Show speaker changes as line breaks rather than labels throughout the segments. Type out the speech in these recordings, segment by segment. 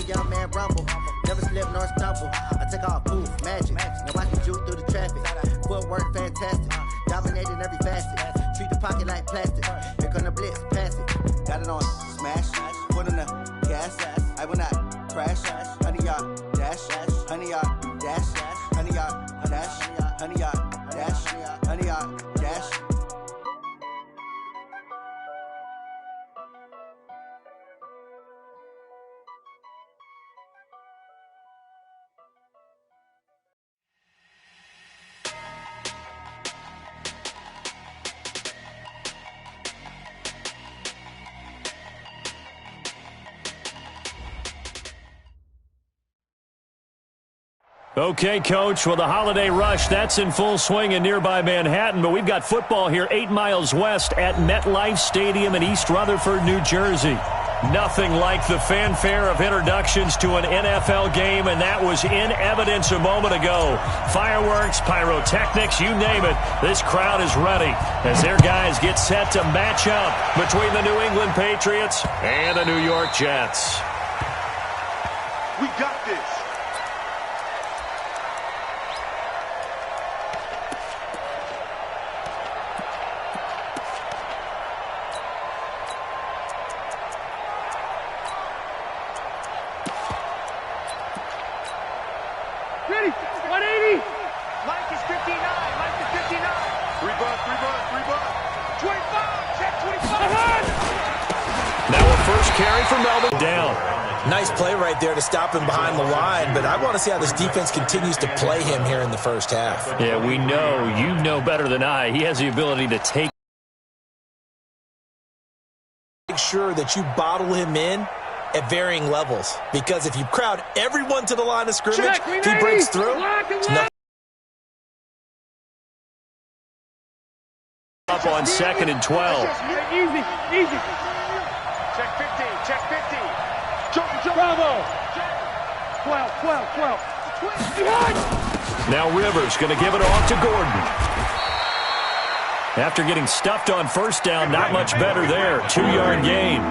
a young man rumble. Never slip nor stumble. I take off, poof, magic. Now watch me shoot through the traffic. Footwork fantastic. Dominating every facet. Treat the pocket like plastic. Here come the blitz, pass it. Got it on, smash. Put in the gas. I will not crash. 100-yard dash. 100-yard dash. 100-yard dash. 100-yard dash. 100-yard dash.
Okay, Coach, well, the holiday rush, that's in full swing in nearby Manhattan, but we've got football here 8 miles west at MetLife Stadium in East Rutherford, New Jersey. Nothing like the fanfare of introductions to an NFL game, and that was in evidence a moment ago. Fireworks, pyrotechnics, you name it. This crowd is ready as their guys get set to match up between the New England Patriots and the New York Jets.
We got this.
Ready, 180.
Mike is 59. Mike is 59. 3 bucks. 25. Check 25.
Now a first carry for Melvin. Down.
Nice play right there to stop him behind the line, but I want to see how this defense continues to play him here in the first half.
Yeah, we know. You know better than I. He has the ability to take.
Make sure that you bottle him in at varying levels, because if you crowd everyone to the line of scrimmage, if he breaks through, it's nothing.
Up on 2nd and 12.
Easy.
Check 50. Check 50. Jump.
Bravo. 12.
Now Rivers going to give it off to Gordon. After getting stuffed on first down, not much better there. 2-yard gain.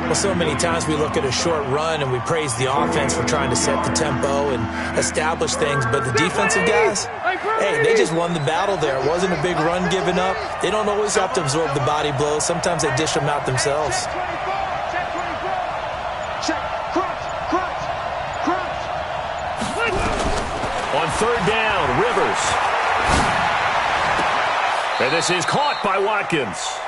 Well, so many times we look at a short run and we praise the offense for trying to set the tempo and establish things, but the defensive guys, hey, they just won the battle there. It wasn't a big run given up. They don't always have to absorb the body blows. Sometimes they dish them out themselves.
On 3rd down, Rivers. And this is caught by Watkins.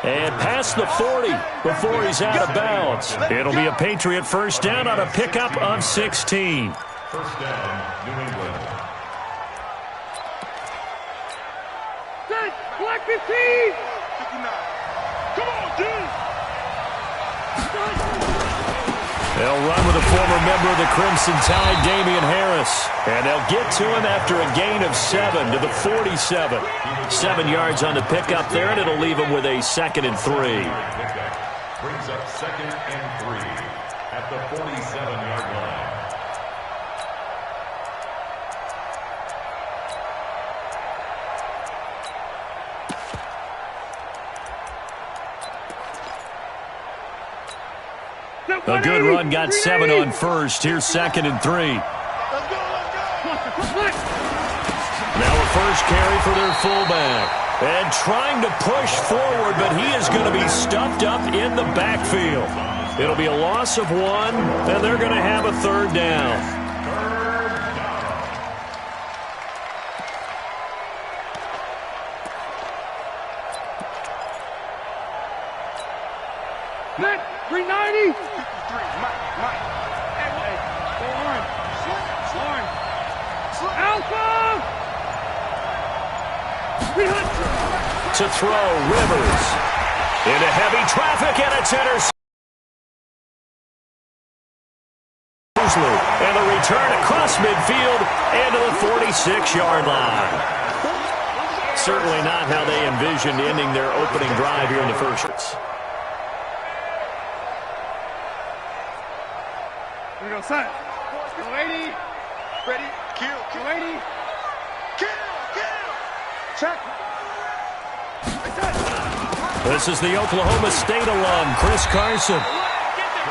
And past the 40 before he's out of bounds. It'll be a Patriot first down on a pickup of 16.
First down, New England.
Set. Black 15.
59. Come on, dude.
They'll run with a former member of the Crimson Tide, Damian Harris. And they'll get to him after a gain of 7 to the 47. 7 yards on the pickup there, and it'll leave him with a 2nd and 3.
Brings up 2nd and 3 at the 47-yard line.
A good run got 7 on first. Here's 2nd and 3.
Let's go.
Now a first carry for their fullback. And trying to push forward, but he is going to be stuffed up in the backfield. It'll be a loss of 1, and they're going to have a 3rd down.
Net 390.
53. Mike.
Hey. Lauren. Alpha. 300.
To throw, Rivers. Into heavy traffic, and it's intercepted. And the return across midfield and to the 46-yard line. Certainly not how they envisioned ending their opening drive here in the first.
Here we go, set. 280.
Ready. Kill.
280.
Kill. Check.
This is the Oklahoma State alum, Chris Carson.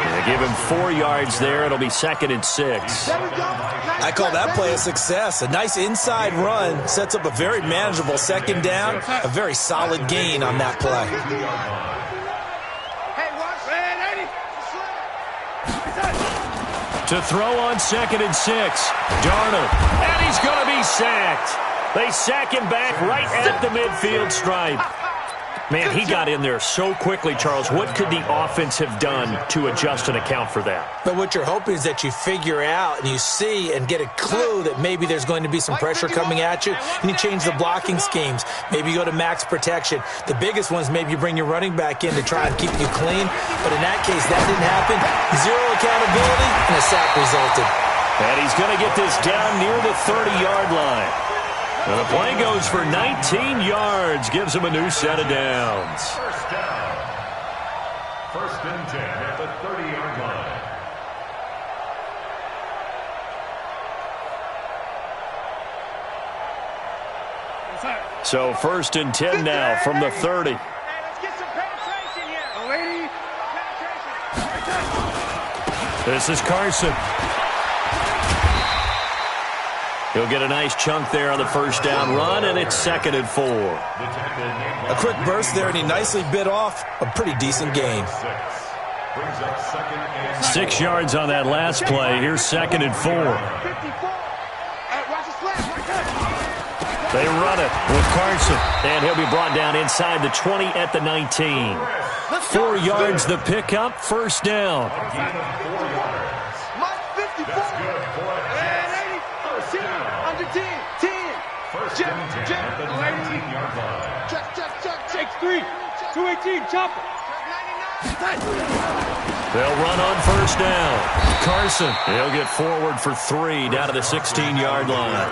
They give him 4 yards there. It'll be 2nd and 6.
I call that play a success. A nice inside run sets up a very manageable 2nd down. A very solid gain on that play.
To throw on 2nd and 6. Darnold. And he's going to be sacked. They sack him back right at the midfield stripe. Man, he got in there so quickly, Charles. What could the offense have done to adjust and account for that?
But what you're hoping is that you figure out and you see and get a clue that maybe there's going to be some pressure coming at you, and you change the blocking schemes. Maybe you go to max protection. The biggest one is maybe you bring your running back in to try and keep you clean. But in that case, that didn't happen. 0 accountability, and a sack resulted.
And he's going to get this down near the 30-yard line. And the play goes for 19 yards, gives him a new set of downs.
First down. 1st and 10 at the 30-yard line.
So 1st and 10 now from the 30.
Hey, let's get some penetration here. Oh, lady. Penetration.
This is Carson. He'll get a nice chunk there on the 1st down run, and it's 2nd and 4.
A quick burst there, and he nicely bit off a pretty decent gain.
6 yards on that last play. Here's 2nd and 4. They run it with Carson, and he'll be brought down inside the 20 at the 19. 4 yards the pickup, 1st down.
Takes 3. 218, chopper.
They'll run on 1st down. Carson, he'll get forward for 3 down to the 16-yard line.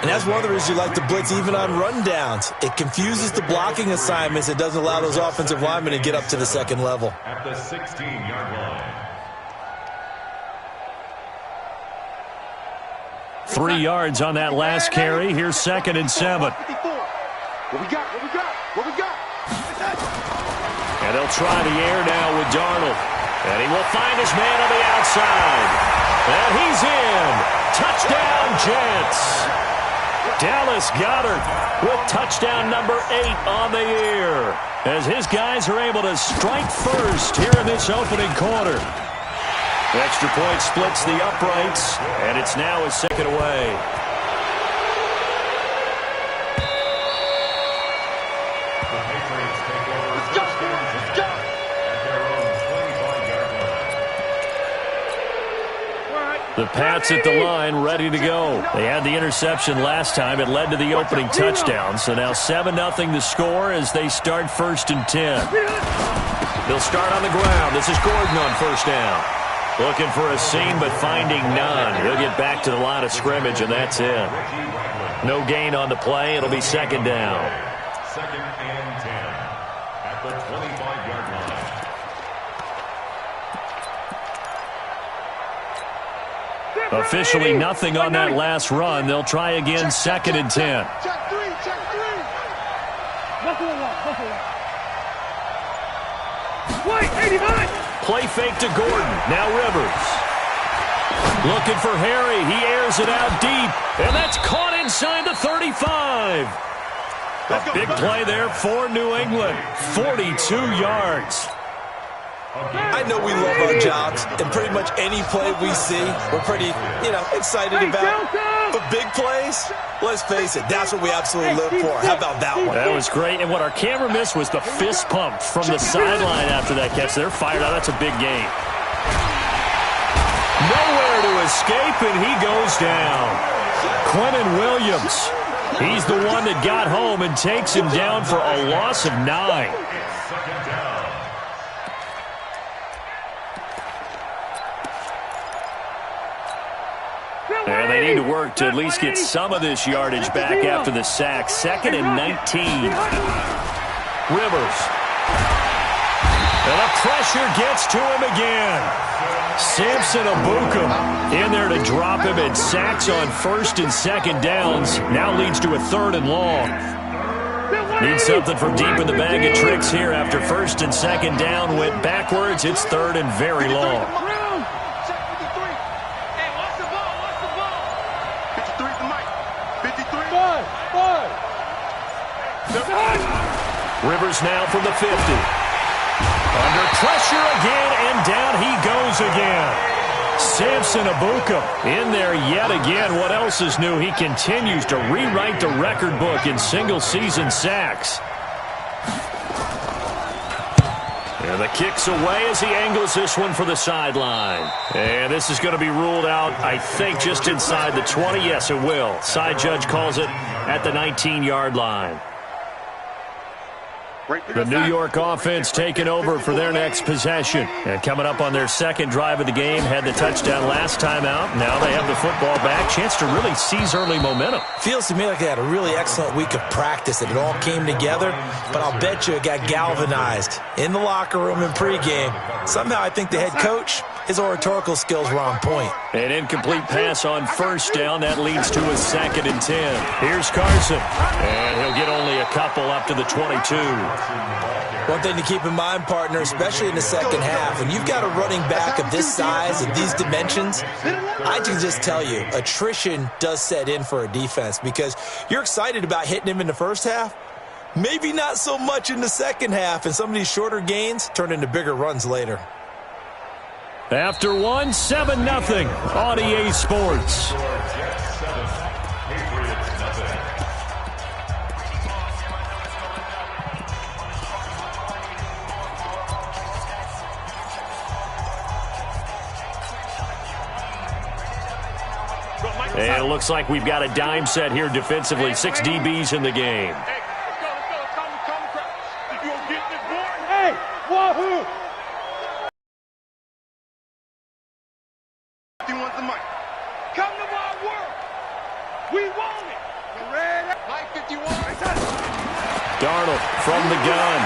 And that's one of the reasons you like to blitz even on rundowns. It confuses the blocking assignments. It doesn't allow those offensive linemen to get up to the 2nd level.
At the 16-yard line.
3 yards on that last carry. Here's 2nd and 7.
What we got?
And they'll try the air now with Darnold. And he will find his man on the outside. And he's in. Touchdown, Jets. Dallas Goedert with touchdown number 8 on the year, as his guys are able to strike first here in this opening quarter. Extra point splits the uprights, and it's now a 2nd away.
The Patriots take over. Let's go! At their own 25-yard line.
The Pats at the line, ready to go. They had the interception last time. It led to the opening touchdown. So now 7-0 the score as they start 1st and 10. They'll start on the ground. This is Gordon on 1st down. Looking for a seam, but finding none. He'll get back to the line of scrimmage, and that's it. No gain on the play. It'll be 2nd down.
2nd and 10 at the 25-yard line.
Officially nothing on that last run. They'll try again, 2nd and 10.
Check 3. Buffalo one. Wait, 89.
Play fake to Gordon. Now Rivers. Looking for Harry. He airs it out deep. And that's caught inside the 35. A big play there for New England. 42 yards.
I know we love our jobs, and pretty much any play we see, we're pretty, excited about. But big plays, let's face it, that's what we absolutely live for. How about that one?
That was great. And what our camera missed was the fist pump from the sideline after that catch. They're fired out. That's a big gain. Nowhere to escape, and he goes down. Quentin Williams. He's the one that got home and takes him down for a loss of 9.
2nd down.
And they need to work to at least get some of this yardage back after the sack. 2nd and 19. Rivers. And the pressure gets to him again. Samson Abukum in there to drop him, and sacks on 1st and 2nd downs. Now leads to a 3rd and long. Need something from deep in the bag of tricks here after first and second down went backwards. It's third and very long. Rivers now from the 50. Under pressure again, and down he goes again. Samson Abuka in there yet again. What else is new? He continues to rewrite the record book in single-season sacks. And the kick's away as he angles this one for the sideline. And this is going to be ruled out, I think, just inside the 20. Yes, it will. Side judge calls it at the 19-yard line. The New York offense taking over for their next possession. And coming up on their second drive of the game, had the touchdown last time out. Now they have the football back. Chance to really seize early momentum.
Feels to me like they had a really excellent week of practice, that it all came together. But I'll bet you it got galvanized in the locker room in pregame. Somehow I think the head coach, his oratorical skills were on point.
An incomplete pass on first down. That leads to a 2nd and 10. Here's Carson. And he'll get only a couple up to the 22.
One thing to keep in mind, partner, especially in the second half, when you've got a running back of this size and these dimensions, I can just tell you, attrition does set in for a defense, because you're excited about hitting him in the first half, maybe not so much in the second half, and some of these shorter gains turn into bigger runs later.
After one, 7-0 on EA Sports. And it looks like we've got a dime set here defensively. 6 DBs in the game.
Hey, let's go. Come. You gonna get this board? Hey, wahoo! He wants the mic. Come to my world. We want it. You ready? Like 51.
Darnold from the gun.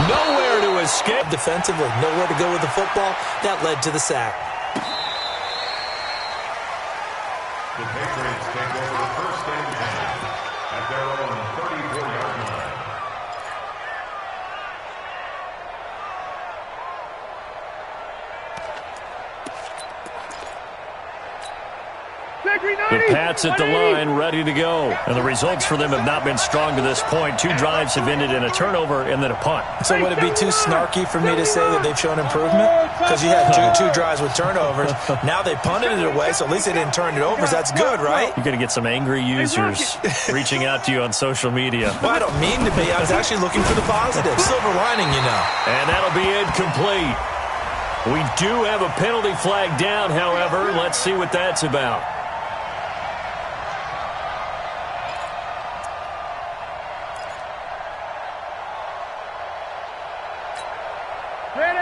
Nowhere to escape.
Defensively, nowhere to go with the football. That led to the sack.
The Patriots take over the first and 10 at their own 34-yard line.
The Pats at the line, ready to go. And the results for them have not been strong to this point. 2 drives have ended in a turnover and then a punt.
So would it be too snarky for me to say that they've shown improvement? Because you had two drives with turnovers. Now they punted it away, so at least they didn't turn it over. So that's good, right?
You're going to get some angry users reaching out to you on social media.
Well, I don't mean to be. I was actually looking for the positive. Silver lining, you know.
And that'll be incomplete. We do have a penalty flag down, however. Let's see what that's about.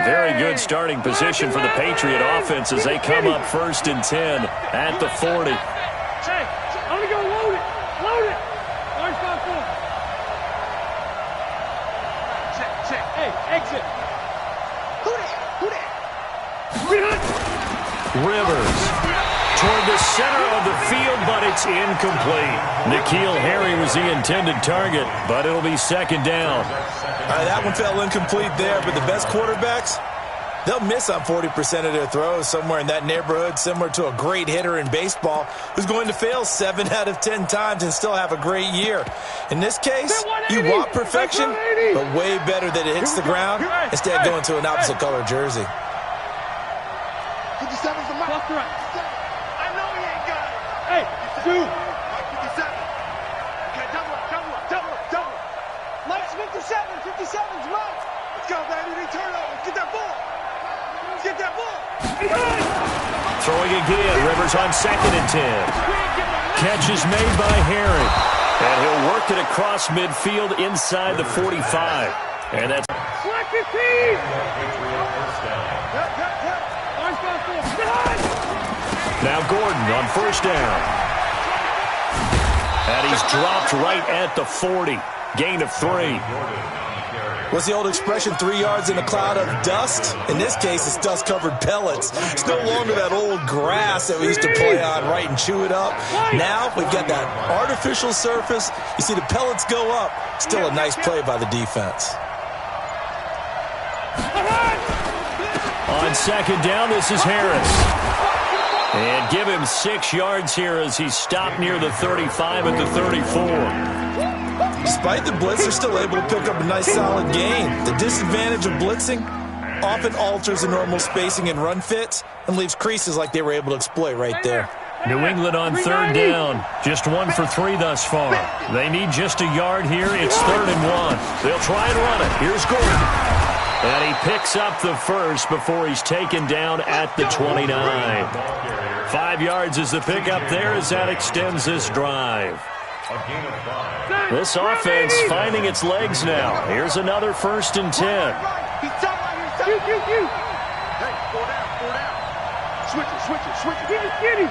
Very good starting position for the Patriot offense as they come up 1st and 10 at the 40.
Hey, I'm going to go load it. Load it. Orange down 4. Check. Hey, exit. Who that?
Rivers toward the center of the field, but it's incomplete. N'Keal Harry was the intended target, but it'll be 2nd down.
That one fell incomplete there, but the best quarterbacks, they'll miss on 40% of their throws, somewhere in that neighborhood, similar to a great hitter in baseball who's going to fail 7 out of 10 times and still have a great year. In this case, you want perfection, but way better that it hits the ground instead of going to an opposite color jersey.
57's the mark. I know he ain't got it.
Hey, dude.
Mike 57. Okay, double up.
Mike's 57. 57's Mike.
Let's go, baby. They turn over. Get that ball. Get that ball.
Throwing again. Rivers on 2nd and 10. Catch is made by Harry. And he'll work it across midfield inside the 45. And that's...
Flag 15.
Now Gordon on 1st down. And he's dropped right at the 40. Gain of 3.
What's the old expression, 3 yards in a cloud of dust? In this case, it's dust-covered pellets. It's no longer that old grass that we used to play on, right, and chew it up. Now we've got that artificial surface. You see the pellets go up. Still a nice play by the defense.
On second down, this is Harris. And give him 6 yards here as he's stopped near the 35 at the 34.
Despite the blitz, they're still able to pick up a nice solid gain. The disadvantage of blitzing often alters the normal spacing and run fits and leaves creases like they were able to exploit right there.
New England on third down. Just 1 for 3 thus far. They need just a yard here. It's 3rd and 1. They'll try and run it. Here's Gordon. And he picks up the first before he's taken down at the 29. 5 yards is the pickup there as that extends this drive. This offense finding its legs now. Here's another 1st and 10.
Hey, switch it. Get him.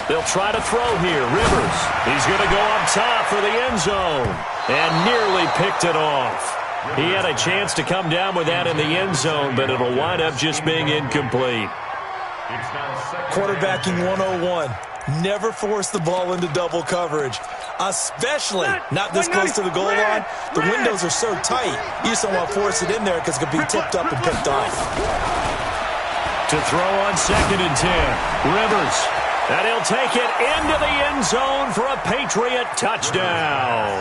They'll try to throw here. Rivers. He's going to go up top for the end zone. And nearly picked it off. He had a chance to come down with that in the end zone, but it'll wind up just being incomplete.
Quarterbacking 101. Never force the ball into double coverage, especially not this close to the goal line. The windows are so tight, you just don't want to force it in there because it could be tipped up and picked off.
To throw on 2nd and 10. Rivers. And he'll take it into the end zone for a Patriot touchdown.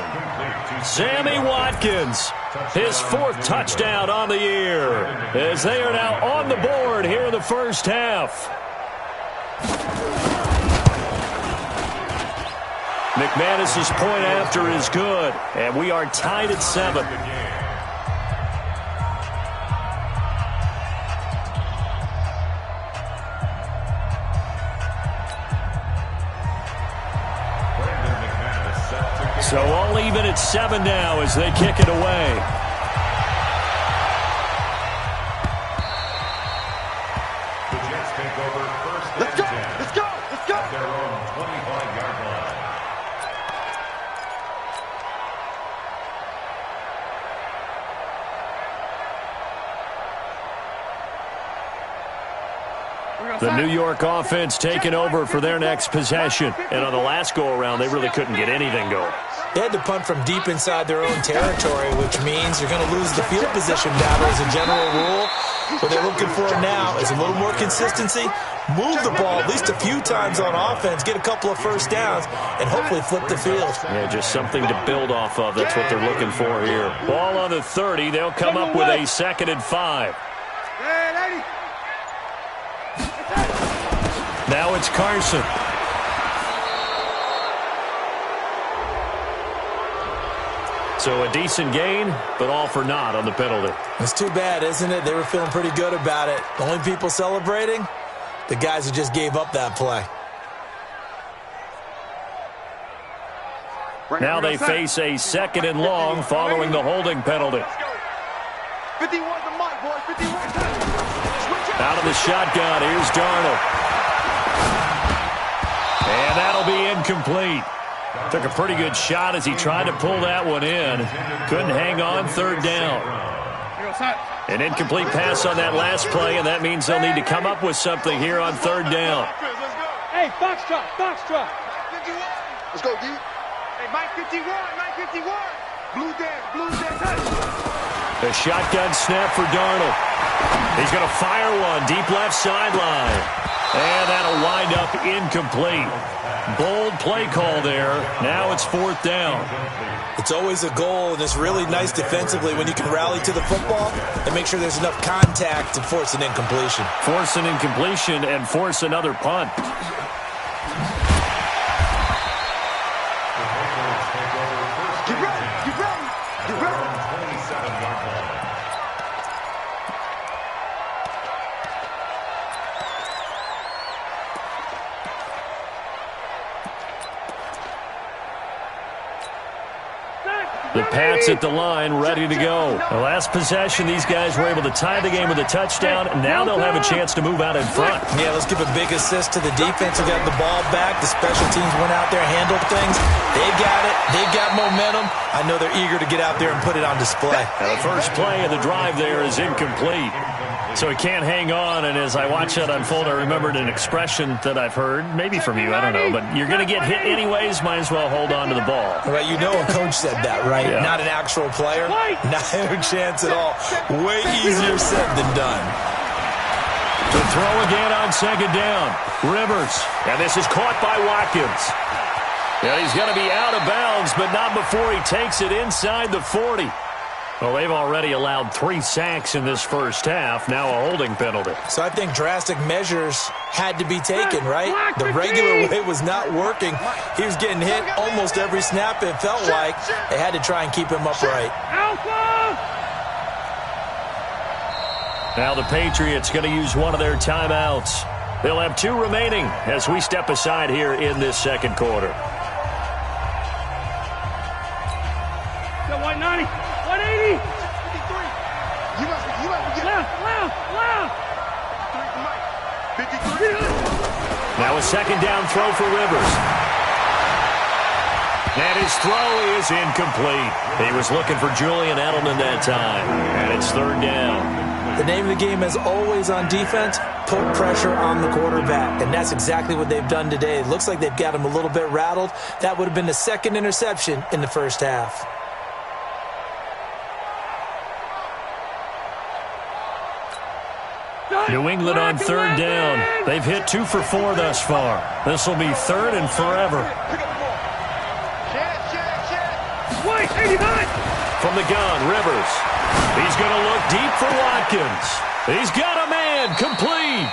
Sammy Watkins, his 4th touchdown on the year, as they are now on the board here in the first half. McManus's point after is good, and we are tied at 7. So all even at 7 now as they kick it away.
The Jets take over 1st and 10. Let's go. At their own 25-yard line.
The New York offense taking over for their next possession. And on the last go-around, they really couldn't get anything going.
They had to punt from deep inside their own territory, which means you're going to lose the field position battle as a general rule. What they're looking for now is a little more consistency, move the ball at least a few times on offense, get a couple of first downs, and hopefully flip the field.
Yeah, just something to build off of. That's what they're looking for here. Ball on the 30. They'll come up with a 2nd and 5. Now it's Carson. So a decent gain, but all for naught on the penalty.
It's too bad, isn't it? They were feeling pretty good about it. The only people celebrating, the guys who just gave up that play.
Now they face a 2nd and long following the holding penalty.
51 the mic, boys. 51.
Out of the shotgun, here's Darnold. And that'll be incomplete. Took a pretty good shot as he tried to pull that one in. Couldn't hang on 3rd down. An incomplete pass on that last play, and that means they'll need to come up with something here on 3rd down.
Hey, box drop.
Let's go, D. Hey, Mike 51. Blue dance.
A shotgun snap for Darnold. He's going to fire one deep left sideline. And that'll wind up incomplete. Bold play call there. Now it's 4th down.
It's always a goal, and it's really nice defensively when you can rally to the football and make sure there's enough contact to force an incompletion.
Force an incompletion and force another punt.
Get ready.
27-yard line.
The The Pats at the line, ready to go. The last possession, these guys were able to tie the game with a touchdown, and now they'll have a chance to move out in front.
Yeah, let's give a big assist to the defense who got the ball back. The special teams went out there, handled things. They got it. They've got momentum. I know they're eager to get out there and put it on display.
The first play of the drive there is incomplete. So he can't hang on, and as I watch that unfold, I remembered an expression that I've heard, maybe from you, I don't know, but you're going to get hit anyways, might as well hold on to the ball.
Right, you know a coach said that, right?
Yeah.
Not an actual player. Not a chance at all. Way easier said than done.
To throw again on second down. Rivers, and this is caught by Watkins. Yeah, he's going to be out of bounds, but not before he takes it inside the 40. Well, they've already allowed 3 sacks in this first half, now a holding penalty.
So I think drastic measures had to be taken, right? The regular way was not working. He was getting hit almost every snap, it felt like. They had to try and keep him upright.
Now the Patriots going to use one of their timeouts. They'll have 2 remaining as we step aside here in this second quarter.
190, 180.
53. You must be getting
Left.
53.
Now a second down throw for Rivers. And his throw is incomplete. He was looking for Julian Edelman that time. And it's third down.
The name of the game is always on defense, put pressure on the quarterback. And that's exactly what they've done today. It looks like they've got him a little bit rattled. That would have been the second interception in the first half.
New England on third down. They've hit 2 for 4 thus far. This will be third and forever.
Wait, 89.
From the gun, Rivers. He's going to look deep for Watkins. He's got a man, complete.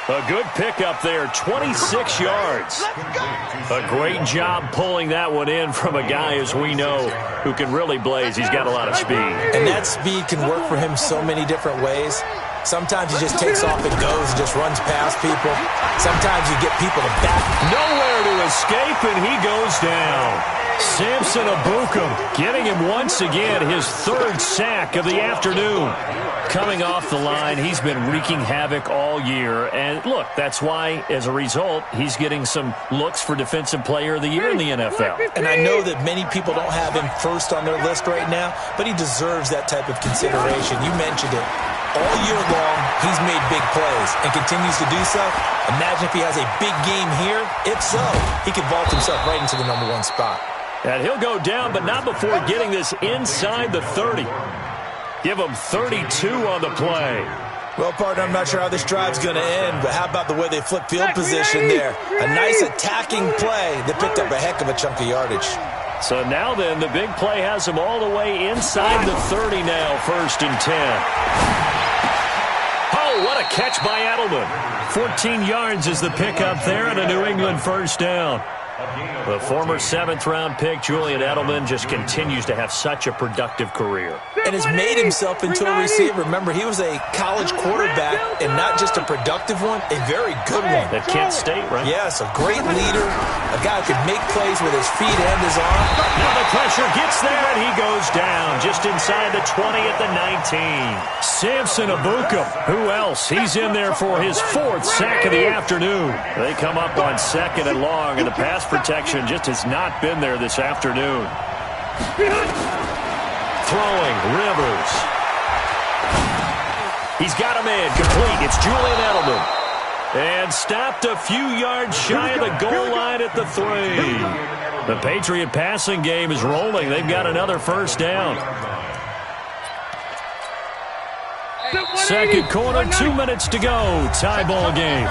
A good pickup there, 26 yards. A great job pulling that one in from a guy, as we know, who can really blaze. He's got a lot of speed.
And that speed can work for him so many different ways. Sometimes he just takes off and goes, just runs past people. Sometimes you get people to back.
Nowhere to escape, and he goes down. Samson Abukum getting him once again his 3rd sack of the afternoon. Coming off the line, he's been wreaking havoc all year. And look, that's why, as a result, he's getting some looks for Defensive Player of the Year in the NFL.
And I know that many people don't have him first on their list right now, but he deserves that type of consideration. You mentioned it. All year long, he's made big plays and continues to do so. Imagine if he has a big game here. If so, he could vault himself right into the number 1 spot.
And he'll go down, but not before getting this inside the 30. Give him 32 on the play.
Well, partner, I'm not sure how this drive's going to end, but how about the way they flip field position there? A nice attacking play that picked up a heck of a chunk of yardage.
So now then, the big play has him all the way inside the 30 now, 1st and 10. Oh, what a catch by Edelman. 14 yards is the pickup there and a New England first down. The former 7th-round pick, Julian Edelman, just continues to have such a productive career.
And has made himself into a receiver. Remember, he was a college quarterback, and not just a productive one, a very good one.
At Kent State, right?
Yes, a great leader, a guy who could make plays with his feet and his arm.
Now the pressure gets there, and he goes down just inside the 20 at the 19. Samson Abukum, who else? He's in there for his 4th sack of the afternoon. They come up on 2nd and long, and the pass protection just has not been there this afternoon. Throwing, Rivers. He's got a man complete. It's Julian Edelman. And stopped a few yards shy of the goal line at the 3. The Patriot passing game is rolling. They've got another first down. Second quarter, 2 minutes to go. Tie ball game.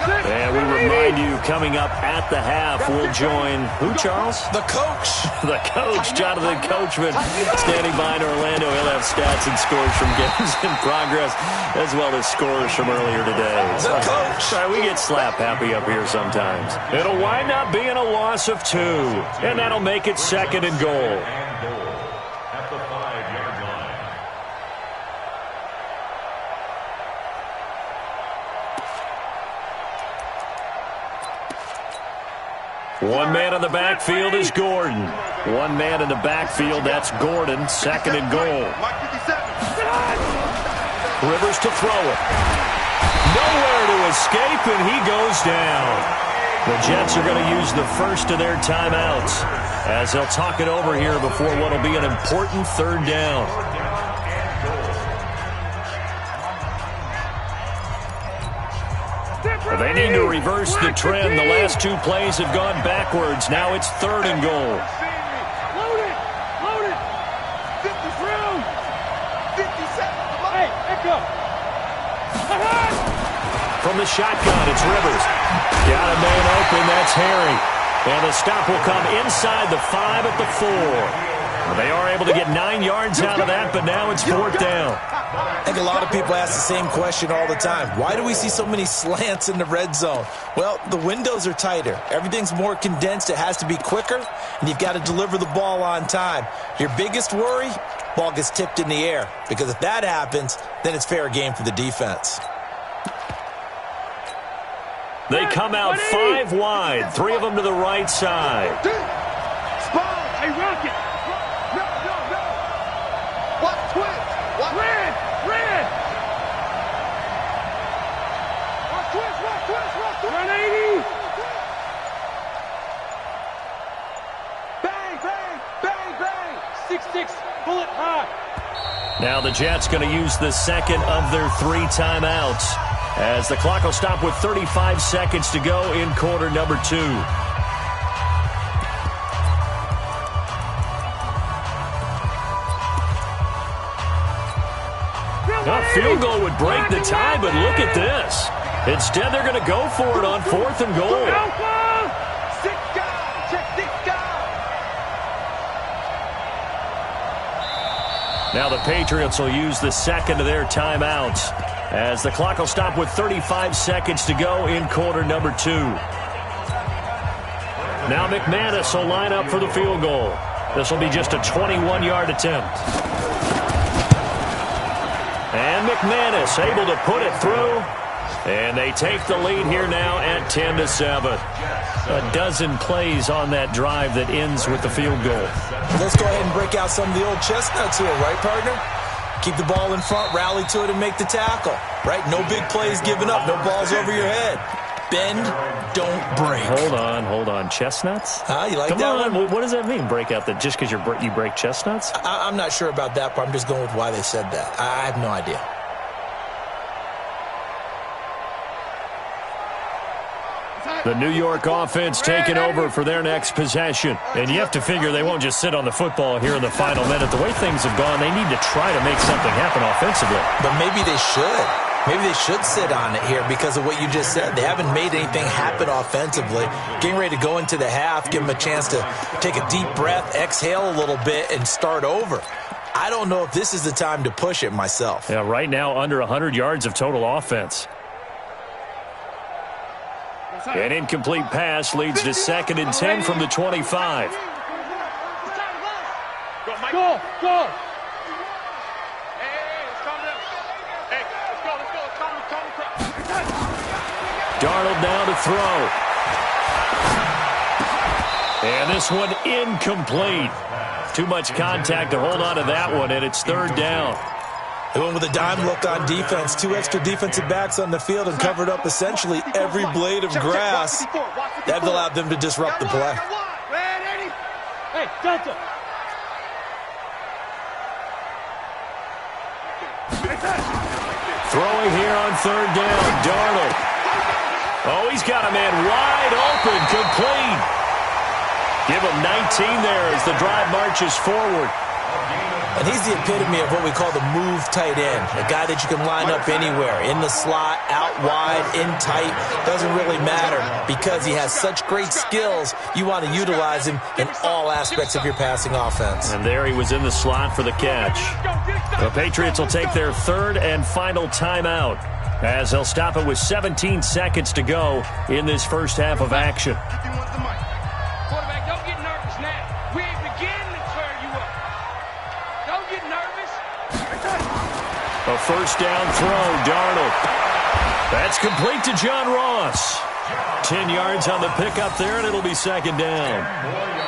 And we remind you, coming up at the half, we'll join who, Charles?
The coach.
The coach, Jonathan Coachman, standing by in Orlando. He'll have stats and scores from games in progress, as well as scores from earlier today.
The coach.
Sorry, we get slap happy up here sometimes. It'll wind up being a loss of 2, and that'll make it 2nd and goal.
At the 5-yard line.
One man in the backfield is Gordon. One man in the backfield. That's Gordon. Second and goal. Rivers to throw it. Nowhere to escape, and he goes down. The Jets are going to use the first of their timeouts as they'll talk it over here before what will be an important third down. They need to reverse the trend. The last two plays have gone backwards. Now it's third and goal.
Load it! Load it! 50 round! 57! Hey, echo!
From the shotgun, it's Rivers. Got a man open. That's Harry. And the stop will come inside the 5 at the 4. They are able to get 9 yards out of that, but now it's fourth down.
I think a lot of people ask the same question all the time. Why do we see so many slants in the red zone? Well, the windows are tighter. Everything's more condensed. It has to be quicker, and you've got to deliver the ball on time. Your biggest worry, ball gets tipped in the air, because if that happens, then it's fair game for the defense.
They come out 5 wide, 3 of them to the right side.
Hey, Rocket!
No. What twist? What?
Red!
What twist?
Run 80!
Bang!
6-6, bullet high.
Now the Jets going to use the second of their 3 timeouts as the clock will stop with 35 seconds to go in quarter number 2. A field goal would break the tie, but look at this. Instead, they're going to go for it on 4th and goal. Now the Patriots will use the second of their timeouts as the clock will stop with 35 seconds to go in quarter number 2. Now McManus will line up for the field goal. This will be just a 21-yard attempt. And McManus able to put it through. And they take the lead here now at 10-7. A dozen plays on that drive that ends with the field goal.
Let's go ahead and break out some of the old chestnuts here, right, partner? Keep the ball in front, rally to it, and make the tackle, right? No big plays given up, no balls over your head. Bend, don't break.
Hold on. Chestnuts?
You like
Come
that
on.
one?
What does that mean, break out? That just because you break chestnuts?
I'm not sure about that part. I'm just going with why they said that. I have no idea.
The New York offense taking over for their next possession. And you have to figure they won't just sit on the football here in the final minute. The way things have gone, they need to try to make something happen offensively.
But maybe they should. Maybe they should sit on it here because of what you just said. They haven't made anything happen offensively. Getting ready to go into the half, give them a chance to take a deep breath, exhale a little bit, and start over. I don't know if this is the time to push it myself.
Yeah, right now under 100 yards of total offense. An incomplete pass leads to 2nd and 10 from the 25.
Go!
Darnold now to throw. And this one incomplete. Too much contact to hold on to that one, and it's 3rd down.
They went with a dime look on defense. 2 extra defensive backs on the field and covered up essentially every blade of grass. That allowed them to disrupt the play.
Hey, Delta!
Throwing here on 3rd down, Darnold. Oh, he's got a man wide open, complete. Give him 19 there as the drive marches forward.
And he's the epitome of what we call the move tight end. A guy that you can line up anywhere. In the slot, out wide, in tight. Doesn't really matter because he has such great skills. You want to utilize him in all aspects of your passing offense.
And there he was in the slot for the catch. The Patriots will take their 3rd and final timeout as they'll stop it with 17 seconds to go in this first half of action.
Quarterback, don't get nervous now. We ain't beginning to turn you up. Don't get nervous.
A 1st down throw, Darnold. That's complete to John Ross. 10 yards on the pickup there, and it'll be second down.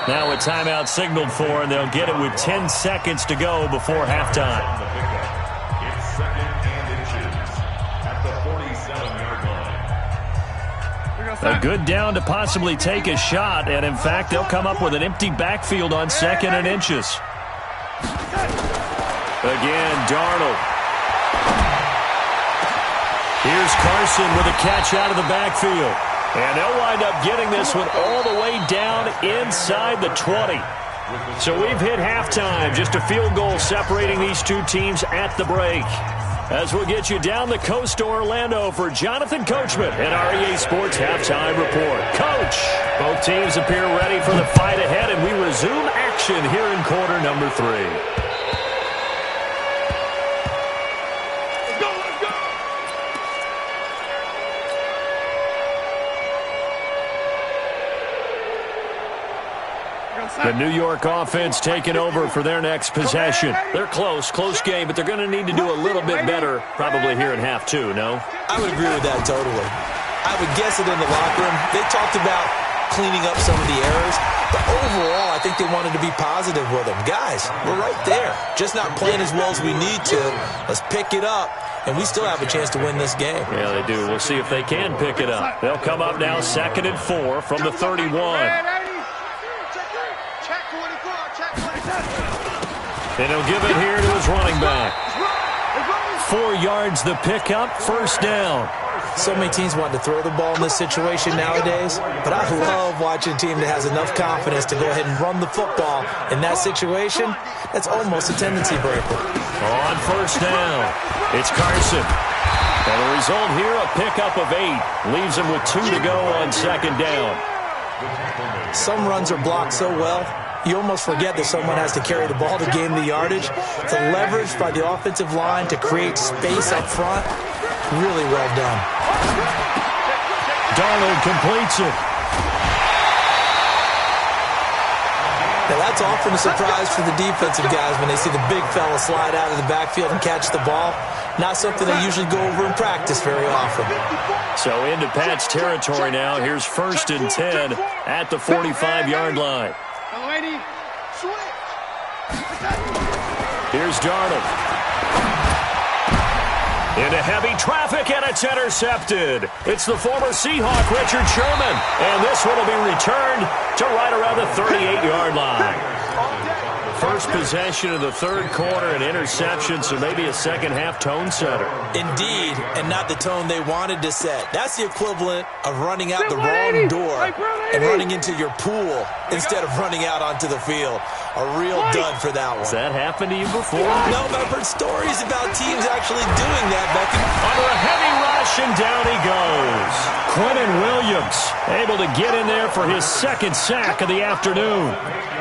Now a timeout signaled for, and they'll get it with 10 seconds to go before halftime.
It's second and inches at the 47-yard line.
A good down to possibly take a shot, and in fact, they'll come up with an empty backfield on second and inches. Again, Darnold. Here's Carson with a catch out of the backfield. And they'll wind up getting this one all the way down inside the 20. So we've hit halftime. Just a field goal separating these two teams at the break. As we'll get you down the coast to Orlando for Jonathan Coachman and our EA Sports Halftime Report. Coach, both teams appear ready for the fight ahead, and we resume action here in quarter number 3. The New York offense taking over for their next possession. They're close game, but they're going to need to do a little bit better probably here in half 2, no?
I would agree with that totally. I would guess it in the locker room. They talked about cleaning up some of the errors, but overall I think they wanted to be positive with them. Guys, we're right there. Just not playing as well as we need to. Let's pick it up, and we still have a chance to win this game.
Yeah, they do. We'll see if they can pick it up. They'll come up now second and 4 from the 31. And he'll give it here to his running back. 4 yards the pickup, first down.
So many teams want to throw the ball in this situation nowadays, but I love watching a team that has enough confidence to go ahead and run the football. In that situation, that's almost a tendency breaker.
On first down, it's Carson. And the result here, a pickup of 8. Leaves him with 2 to go on second down.
Some runs are blocked so well, you almost forget that someone has to carry the ball to gain the yardage. The leverage by the offensive line to create space up front, really well done.
Darnold completes it.
Now that's often a surprise for the defensive guys when they see the big fella slide out of the backfield and catch the ball. Not something they usually go over in practice very often.
So into Pat's territory now. Here's first and 10 at the 45-yard line. Here's Darnold. Into heavy traffic, and it's intercepted. It's the former Seahawk, Richard Sherman. And this one will be returned to right around the 38-yard line. First possession of the third quarter, an interception, so maybe a second-half tone setter.
Indeed, and not the tone they wanted to set. That's the equivalent of running out the wrong door and running into your pool instead of running out onto the field. A real dud for that one.
Has that happened to you before?
No, but I've heard stories about teams actually doing that, Becky.
Under a heavy rush, and down he goes. Quentin Williams able to get in there for his second sack of the afternoon.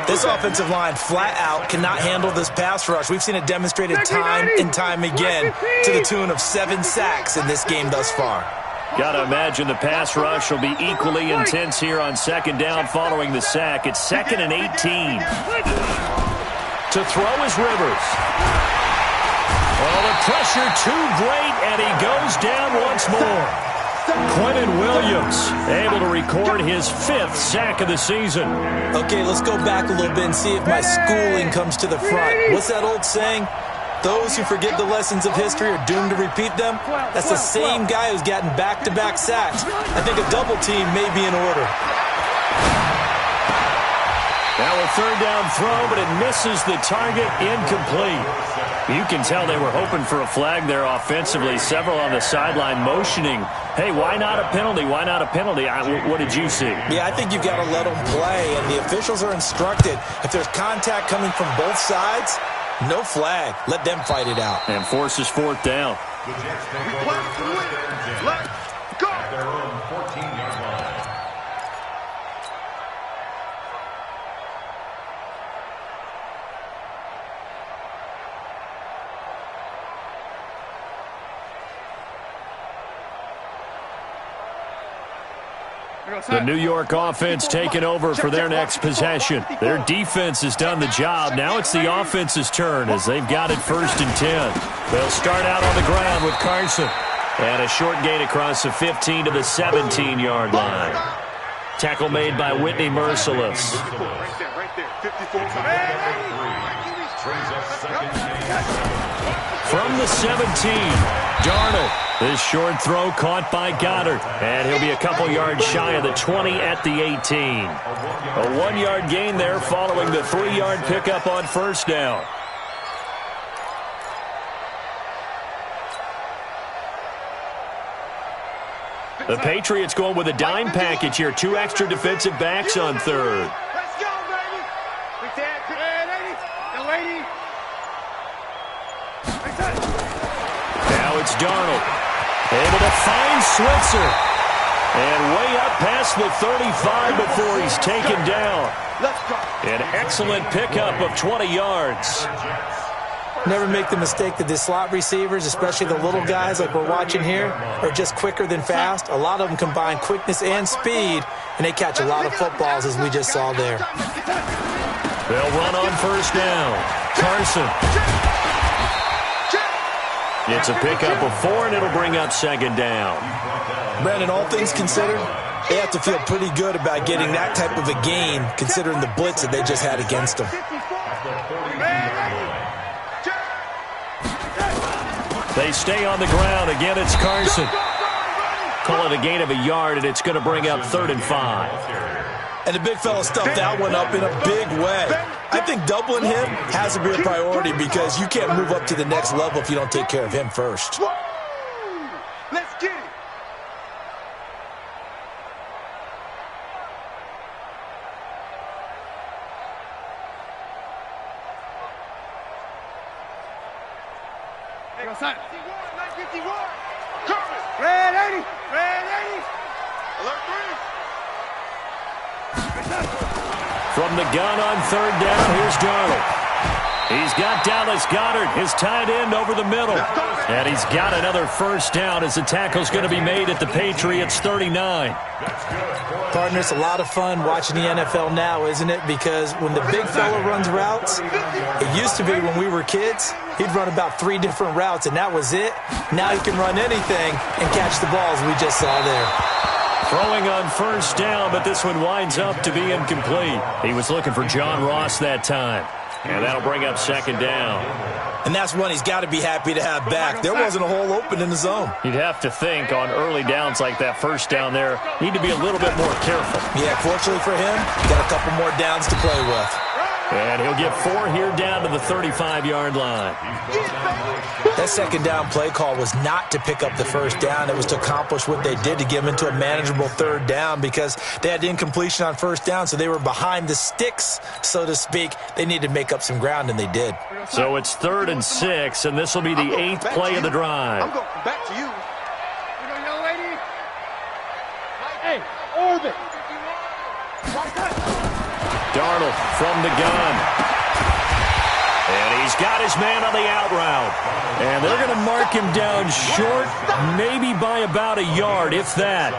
This offensive line flat out cannot handle this pass rush. We've seen it demonstrated time and time again to the tune of 7 sacks in this game thus far.
Got to imagine the pass rush will be equally intense here on second down following the sack. It's second and 18. To throw is Rivers. Well, the pressure too great, and he goes down once more. Quentin Williams able to record his 5th sack of the season.
Okay, let's go back a little bit and see if my schooling comes to the front. What's that old saying? Those who forget the lessons of history are doomed to repeat them. That's the same guy who's gotten back-to-back sacks. I think a double team may be in order.
Now a third down throw, but it misses the target, incomplete. You can tell they were hoping for a flag there offensively. Several on the sideline motioning, hey, why not a penalty? Why not a penalty? What did you see?
Yeah, I think you've got to let them play, and the officials are instructed. If there's contact coming from both sides, no flag. Let them fight it out.
And forces fourth down.
The Jets take over first and 10 at their own 14-yard line.
The New York offense taking over for their next possession. Their defense has done the job. Now it's the offense's turn as they've got it first and 10. They'll start out on the ground with Carson. And a short gain across the 15 to the 17-yard line. Tackle made by Whitney Merciless.
Right there. 54.
From the 17, Darnold. This short throw caught by Goddard. And he'll be a couple yards shy of the 20 at the 18. A 1-yard gain there following the 3-yard pickup on first down. The Patriots going with a dime package here. 2 extra defensive backs on third.
Let's go, baby.
Now it's Darnold. Able to find Switzer. And way up past the 35 before he's taken down. An excellent pickup of 20 yards.
Never make the mistake that the slot receivers, especially the little guys like we're watching here, are just quicker than fast. A lot of them combine quickness and speed, and they catch a lot of footballs, as we just saw there.
They'll run on first down. Carson. It's a pickup of 4, and it'll bring up second down.
Brandon, all things considered, they have to feel pretty good about getting that type of a gain, considering the blitz that they just had against them.
They stay on the ground. Again, it's Carson. Call it a gain of a yard, and it's going to bring up 3rd and 5.
And the big fella stuffed that one up in a big way. I think doubling him has to be a priority because you can't move up to the next level if you don't take care of him first.
Let's get it. Red 80. Red 80. Alert 3.
From the gun on 3rd down, here's Darnold. He's got Dallas Goedert, his tight end, over the middle. And he's got another first down as the tackle's going to be made at the Patriots' 39.
Partner, it's a lot of fun watching the NFL now, isn't it? Because when the big fella runs routes, it used to be when we were kids, he'd run about 3 different routes, and that was it. Now he can run anything and catch the balls we just saw there.
Throwing on first down, but this one winds up to be incomplete. He was looking for John Ross that time. And that'll bring up second down.
And that's one he's got to be happy to have back. There wasn't a hole open in the zone.
You'd have to think on early downs like that first down there, need to be a little bit more careful.
Yeah, fortunately for him, got a couple more downs to play with.
And he'll get 4 here down to the 35-yard line.
That second down play call was not to pick up the first down. It was to accomplish what they did, to get them into a manageable 3rd down, because they had incompletion on first down, so they were behind the sticks, so to speak. They needed to make up some ground, and they did.
So it's 3rd and 6, and this will be the 8th play of the drive.
I'm going back to you. Young lady. Hey, orbit.
Darnold from the gun. And he's got his man on the out route. And they're going to mark him down short, maybe by about a yard, if that.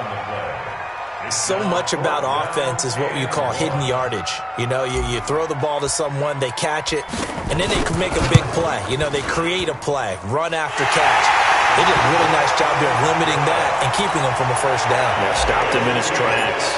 So much about offense is what you call hidden yardage. You know, you throw the ball to someone, they catch it, and then they can make a big play. You know, they create a play, run after catch. They did a really nice job there limiting that and keeping him from a first down.
Yeah, stopped him in his tracks.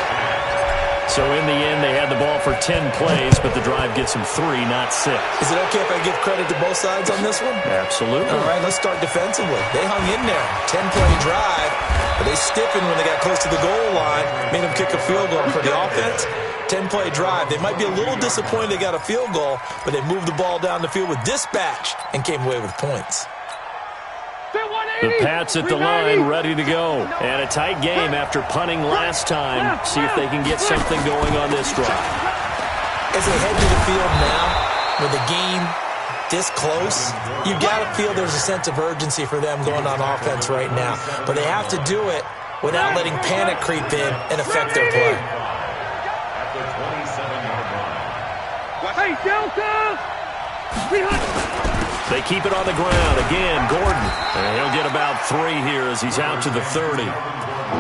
So in the end, they had the ball for 10 plays, but the drive gets them 3, not 6.
Is it okay if I give credit to both sides on this one?
Absolutely.
All right, let's start defensively. They hung in there. 10-play drive, but they stiffened when they got close to the goal line, made them kick a field goal. For the offense, 10-play drive. They might be a little disappointed they got a field goal, but they moved the ball down the field with dispatch and came away with points.
The Pats at the line, ready to go. And a tight game after punting last time. See if they can get something going on this drive.
As they head to the field now, with the game this close, you've got to feel there's a sense of urgency for them going on offense right now. But they have to do it without letting panic creep in and affect their play.
At the 27-yard line.
Hey, Delta! 300!
They keep it on the ground. Again, Gordon. And he'll get about 3 here as he's out to the 30.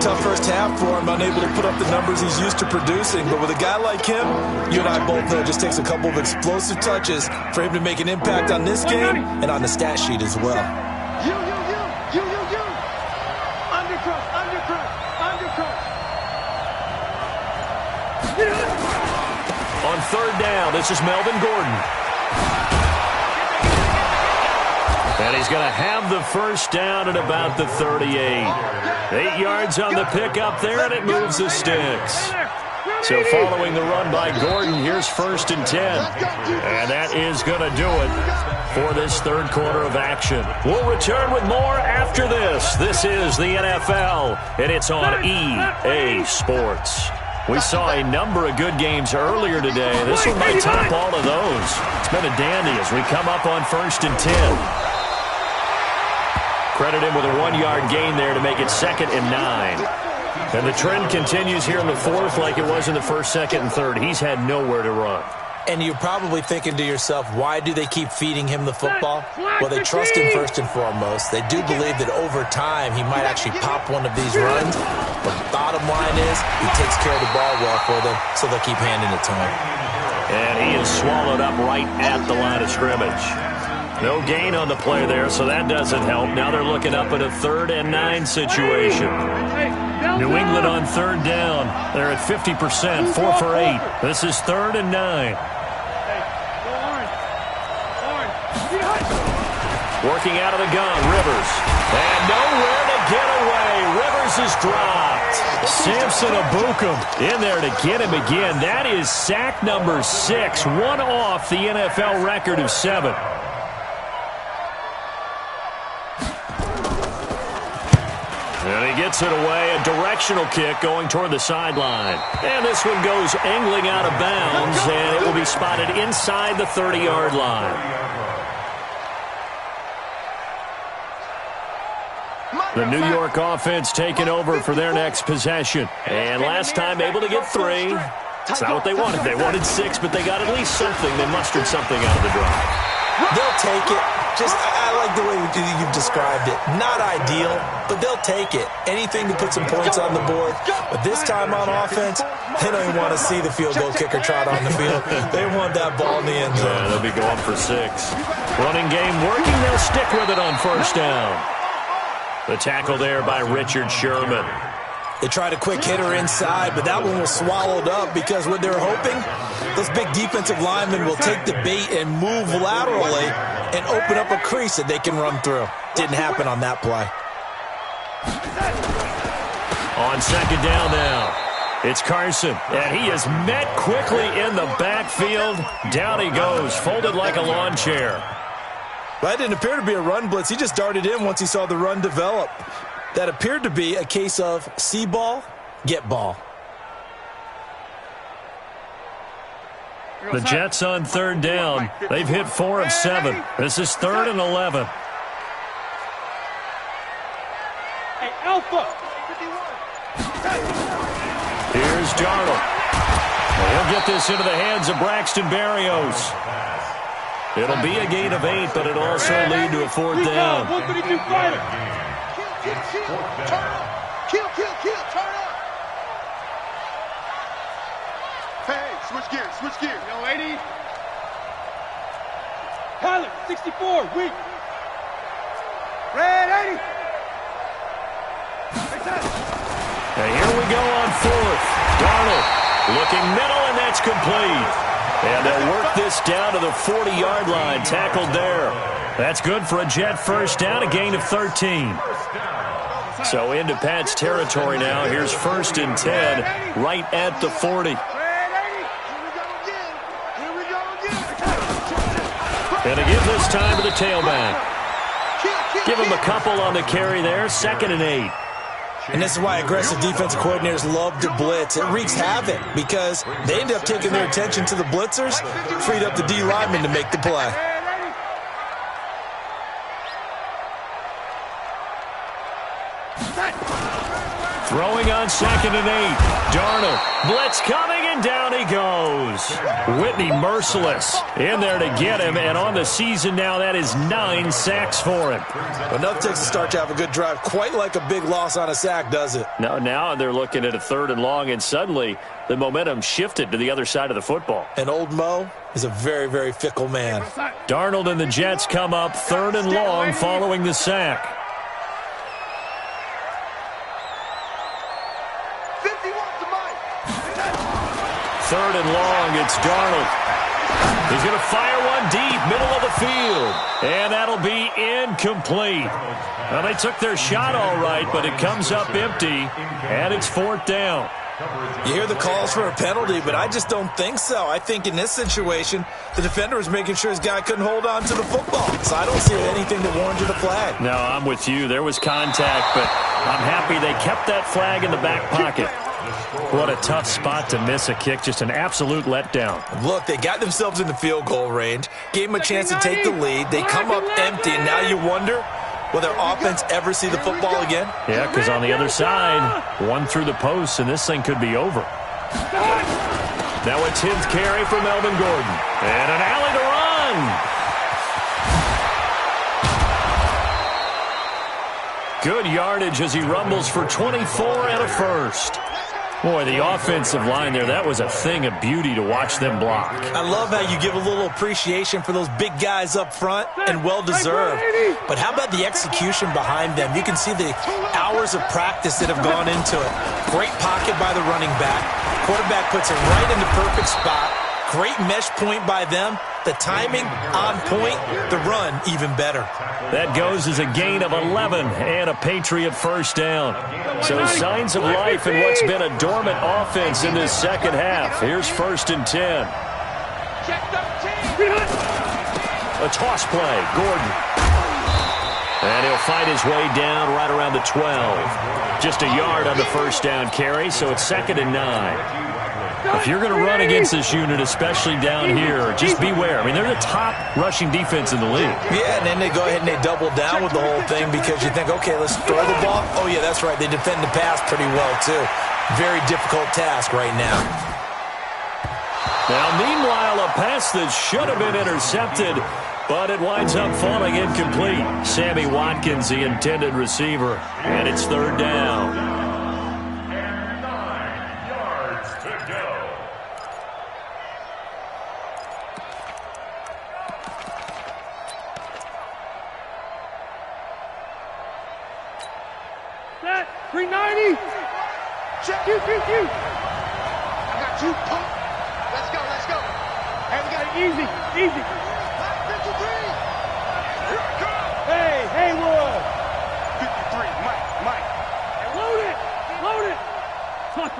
Tough first half for him, unable to put up the numbers he's used to producing. But with a guy like him, you and I both know it just takes a couple of explosive touches for him to make an impact on this game and on the stat sheet as well.
third down. This is Melvin Gordon. And he's going to have the first down at about the 38. 8 yards on the pickup there, and it moves the sticks. So following the run by Gordon, here's 1st and 10. And that is going to do it for this third quarter of action. We'll return with more after this. This is the NFL, and it's on EA Sports. We saw a number of good games earlier today. This one might top all of those. It's been a dandy as we come up on 1st and 10. Credit him with a 1-yard gain there to make it 2nd and 9. And the trend continues here in the fourth like it was in the first, second, and third. He's had nowhere to run.
And you're probably thinking to yourself, why do they keep feeding him the football? Well, they trust him first and foremost. They do believe that over time he might actually pop one of these runs. But the bottom line is he takes care of the ball well for them, so they'll keep handing it to him.
And he is swallowed up right at the line of scrimmage. No gain on the play there, so that doesn't help. Now they're looking up at a 3rd and 9 situation. New England on 3rd down. They're at 50%, 4 for 8. This is 3rd and 9. Working out of the gun, Rivers. And nowhere to get away. Rivers is dropped. Samson Abukum in there to get him again. That is sack number 6, one off the NFL record of 7. And he gets it away, a directional kick going toward the sideline. And this one goes angling out of bounds, and it will be spotted inside the 30-yard line. The New York offense taking over for their next possession. And last time able to get 3. It's not what they wanted. They wanted 6, but they got at least something. They mustered something out of the drive.
They'll take it. I like the way you've described it. Not ideal, but they'll take it. Anything to put some points on the board. But this time on offense, they don't even want to see the field goal kicker trot on the field. They want that ball in the end zone.
Yeah, they'll be going for 6. Running game working. They'll stick with it on 1st down. The tackle there by Richard Sherman.
They tried a quick hitter inside, but that one was swallowed up because what they're hoping, those big defensive linemen will take the bait and move laterally and open up a crease that they can run through. Didn't happen on that play.
On 2nd down now, it's Carson, and he is met quickly in the backfield. Down he goes, folded like a lawn chair.
That didn't appear to be a run blitz. He just darted in once he saw the run develop. That appeared to be a case of see ball, get ball.
The Jets on 3rd down. They've hit 4 of 7. This is 3rd and 11.
Hey, Alpha.
Here's Darnold. He'll get this into the hands of Braxton Berrios. It'll be a gain of 8, but it'll also lead to a 4th down.
132 fighter. Kill, turn up. Hey, switch gears. Yo, 80. Pilot, 64, weak. Red, 80.
And here we go on 4th. Darnold looking middle, and that's complete. And they'll work this down to the 40-yard line, tackled there. That's good for a Jet 1st down, a gain of 13. So into Pat's territory now. Here's 1st and 10, right at the 40. And a give this time to the tailback. Give him a couple on the carry there, 2nd and 8.
And this is why aggressive defensive coordinators love to blitz. It wreaks havoc because they end up taking their attention to the blitzers, freed up the D lineman to make the play.
Throwing on 2nd and 8. Darnold, blitz coming, and down he goes. Whitney merciless in there to get him, and on the season now, that is 9 sacks for him.
Enough takes a start to have a good drive. Quite like a big loss on a sack, does it?
No, now they're looking at a 3rd and long, and suddenly the momentum shifted to the other side of the football.
And old Mo is a very, very fickle man.
Darnold and the Jets come up 3rd and long following the sack. 3rd and long. It's Darnold. He's going to fire one deep, middle of the field. And that'll be incomplete. Well, they took their shot all right, but it comes up empty, and it's 4th down.
You hear the calls for a penalty, but I just don't think so. I think in this situation, the defender was making sure his guy couldn't hold on to the football. So I don't see anything that warranted a flag.
No, I'm with you. There was contact, but I'm happy they kept that flag in the back pocket. What a tough spot to miss a kick. Just an absolute letdown.
Look, they got themselves in the field goal range, gave them a chance to take the lead. They come up empty, and now you wonder, will their offense ever see the football again?
Yeah, because on the other side, one through the post, and this thing could be over. Now a 10th carry for Melvin Gordon. And an alley to run. Good yardage as he rumbles for 24 and a first. Boy, the offensive line there, that was a thing of beauty to watch them block.
I love how you give a little appreciation for those big guys up front, and well-deserved. But how about the execution behind them? You can see the hours of practice that have gone into it. Great pocket by the running back. Quarterback puts it right in the perfect spot. Great mesh point by them. The timing on point. The run even better.
That goes as a gain of 11 and a Patriot first down. So signs of life in what's been a dormant offense in this second half. Here's 1st and 10. A toss play. Gordon. And he'll fight his way down right around the 12. Just a yard on the first down carry, so it's 2nd and 9. If you're going to run against this unit, especially down here, just beware. I mean, they're the top rushing defense in the league.
Yeah, and then they go ahead and they double down with the whole thing because you think, okay, let's throw the ball. Oh, yeah, that's right. They defend the pass pretty well, too. Very difficult task right now.
Now, meanwhile, a pass that should have been intercepted, but it winds up falling incomplete. Sammy Watkins, the intended receiver, and it's 3rd down.
Set. 390. Check. I got you. Pump. Let's go. Let's go. Hey, we got it easy. Easy. 53. Here I come. Hey, Haywood. 53. Mike. Hey, load it. Load it.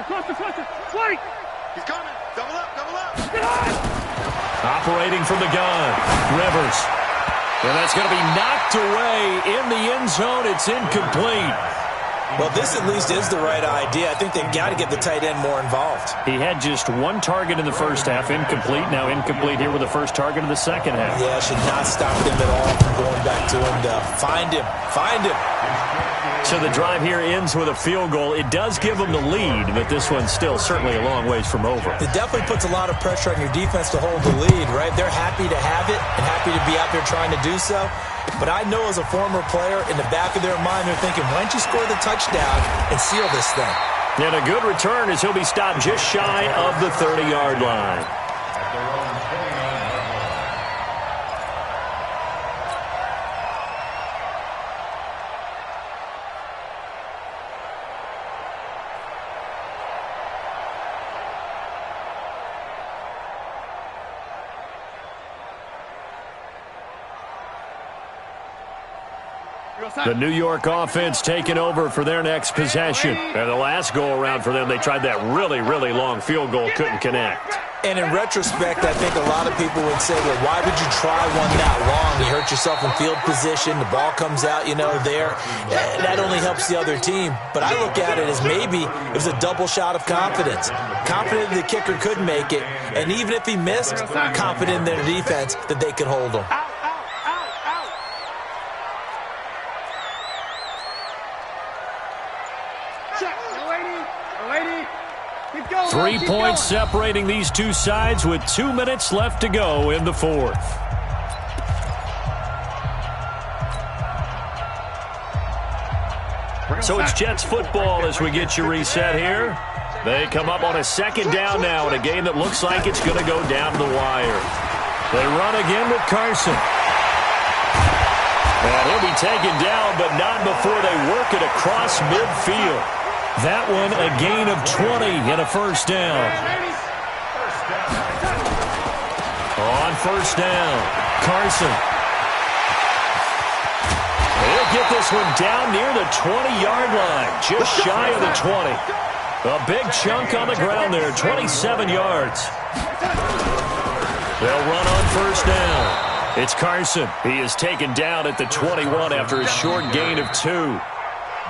Cluster. Flank. He's coming. Double up. Get on.
Operating from the gun. Rivers. And that's going to be knocked away in the end zone. It's incomplete.
Well, this at least is the right idea. I think they've got to get the tight end more involved.
He had just one target in the first half, incomplete. Now incomplete here with the first target of the second half.
Yeah, should not stop them at all from going back to him to find him.
So the drive here ends with a field goal. It does give them the lead, but this one's still certainly a long ways from over.
It definitely puts a lot of pressure on your defense to hold the lead, right? They're happy to have it and happy to be out there trying to do so. But I know as a former player, in the back of their mind, they're thinking, why don't you score the touchdown and seal this thing?
And a good return as he'll be stopped just shy of the 30-yard line. The New York offense taking over for their next possession. And the last go-around for them, they tried that really, really long field goal, couldn't connect.
And in retrospect, I think a lot of people would say, well, why would you try one that long? You hurt yourself in field position. The ball comes out, there. That only helps the other team. But I look at it as maybe it was a double shot of confidence. Confident the kicker could make it. And even if he missed, confident in their defense that they could hold him.
3 points separating these two sides with 2 minutes left to go in the fourth. So it's Jets football as we get you reset here. They come up on a second down now in a game that looks like it's going to go down to the wire. They run again with Carson. And he'll be taken down, but not before they work it across midfield. That one a gain of 20 and a first down. On first down, Carson. He'll get this one down near the 20-yard line, just shy of the 20. A big chunk on the ground there, 27 yards. They'll run on first down. It's Carson. He is taken down at the 21 after a short gain of 2.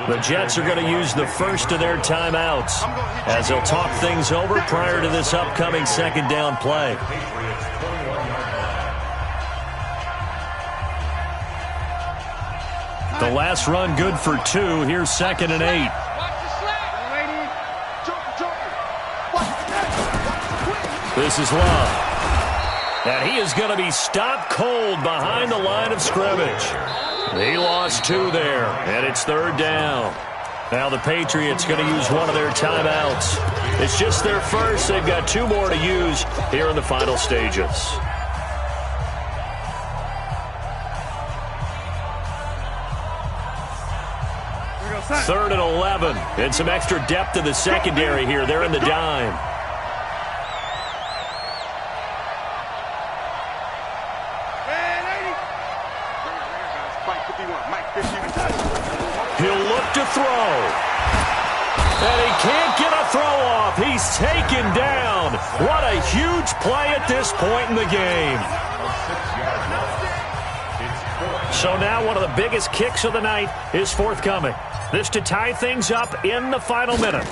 The Jets are going to use the first of their timeouts as they'll talk things over prior to this upcoming second down play. The last run good for 2. Here's 2nd and 8. This is Love. And he is going to be stopped cold behind the line of scrimmage. He lost 2 there, and it's 3rd down. Now the Patriots going to use one of their timeouts. It's just their first. They've got 2 more to use here in the final stages. Third and 11, and some extra depth in the secondary here. They're in the dime. He'll look to throw. And he can't get a throw off. He's taken down. What a huge play at this point in the game. So now one of the biggest kicks of the night is forthcoming. This to tie things up in the final minute.